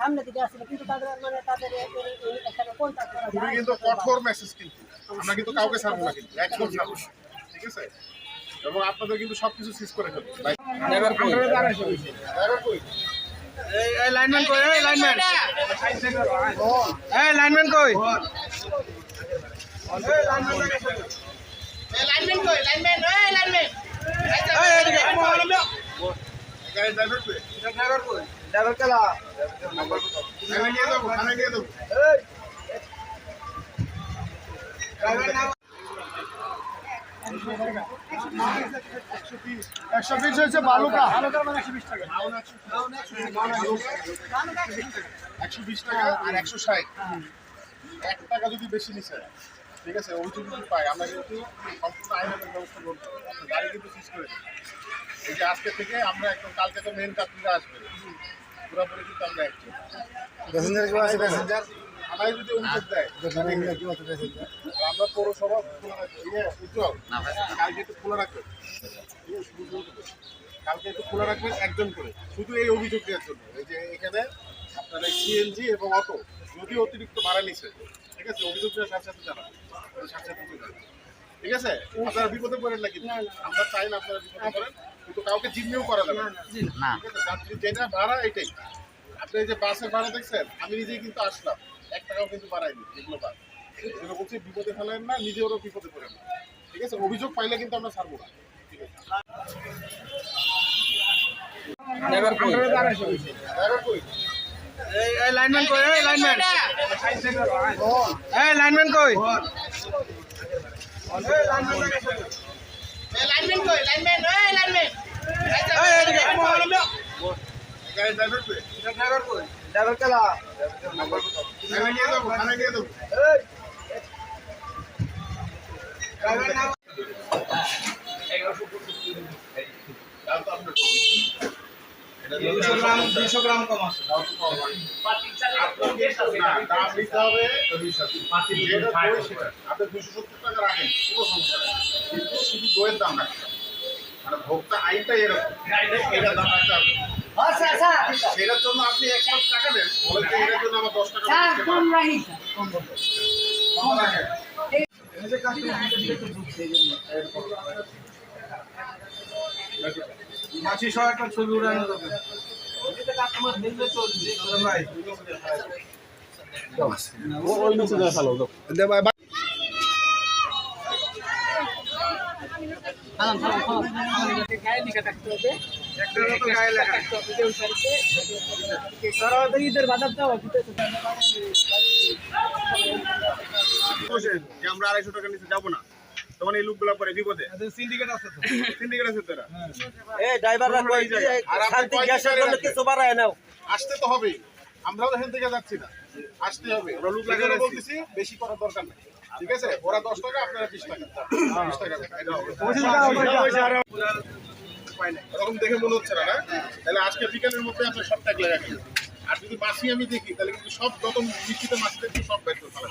সামনে দিকে আসলে কিন্তু তাদের মানে তাদের এখানে কন্টাক্ট করা যায় কিন্তু কঠোর মেসেজ কিন্তু আমরা কিন্তু কাউকে ছাড়বো না কিন্তু একদম ছাড়বো ঠিক আছে এবং আপনাদের কিন্তু সবকিছু সিজ করে ফেলবো ড্রাইভার কই এই লাইনম্যান কই এই লাইনম্যান এই লাইনম্যান কই এই লাইনম্যান কই লাইনম্যান এই লাইনম্যান এই এদিকে ড্রাইভার কই ড্রাইভার কই ড্রাইভার কেলা থানায় নিয়ে যাবো এই ড্রাইভার নাম 120 হয়েছে বালুকা মানে 120 টাকা 120 টাকা আর 160 1 টাকা যদি বেশি নিছে ঠিক আছে অভিযোগ যদি পাই আমরা কিন্তু সম্পূর্ণ আইনের ব্যবস্থা করব গাড়ি কিন্তু সিজ করে এই যে আজকে থেকে আমরা একদম কালকে তো মেন যাত্রীরা আসবে পুরোপুরি কিন্তু আমরা একটু প্যাসেঞ্জার কি আছে প্যাসেঞ্জার আমায় যদি অভিযোগ দেয় আমরা পৌরসভা কালকে একটু খোলা রাখবেন কালকে একটু খোলা রাখবেন একজন করে শুধু এই অভিযোগ দেওয়ার জন্য এই যে এখানে আপনার সিএনজি এবং অটো যদি অতিরিক্ত ভাড়া নিচ্ছে ঠিক আছে অভিযোগ দেওয়ার সাথে সাথে জানাবেন সাথে সাথে ঠিক আছে আপনারা বিপদে পড়েন না কিন্তু আমরা চাই না আপনারা বিপদে পড়েন কিন্তু কাউকে জিম্মিও করা যাবে না ঠিক আছে যাত্রী যেটা ভাড়া এটাই আপনি এই যে বাসের ভাড়া দেখছেন আমি নিজেই কিন্তু আসলাম 1 টাকাও কিন্তু বাড়াইনি এগুলো বাদ এগুলো বলছি বিপদে ফেলেন না নিজেরও বিপদে পড়েন না ঠিক আছে অভিযোগ পাইলে কিন্তু আমরা ছাড়বো না ঠিক আছে ড্রাইভার কই ড্রাইভার কই এই লাইনম্যান কই এই লাইনম্যান এই লাইনম্যান কই এই লাইনম্যান কই লাইনম্যান এই লাইনম্যান এই এদিকে ড্রাইভার কই ড্রাইভার কই ড্রাইভার কেলা থানায় নিয়ে যাবো এই ড্রাইভার নাম 200 গ্রাম কম আছে দাম দিতে হবে আপনার 270 টাকা রাখেন কোনো সমস্যা নেই কিন্তু শুধু দইয়ের দাম রাখবেন মানে ভোক্তা আইনটাই এরকম এটার দাম রাখতে হবে সেটার জন্য আপনি 100 টাকা দেন বলেন যে এটার জন্য আমার 10 টাকা মাছি সহ একটা ছবি উড়ানো যাবে ভাই ওই নিচে যায় ভালো ঈদের বাজার দেওয়া যে আমরা 250 টাকা নিচে যাবো না তখন এই লোকগুলো পরে বিপদে সিন্ডিকেট আছে তো সিন্ডিকেট আছে তোরা এই ড্রাইভাররা কই যে শান্তি গ্যাসের জন্য কিছু বাড়ায় নাও আসতে তো হবে আমরাও এখান থেকে যাচ্ছি না আসতে হবে আমরা লোক লাগানো বলতেছি বেশি করার দরকার নেই ঠিক আছে ওরা 10 টাকা আপনারা 20 টাকা 20 টাকা এটা হবে এরকম দেখে মনে হচ্ছে না না তাহলে আজকে বিকেলের মধ্যে আপনার সব ট্যাগ লাগাবেন আর যদি মাছি আমি দেখি তাহলে কিন্তু সব যত বৃষ্টিতে মাছ দেখি সব বের করে ফেলা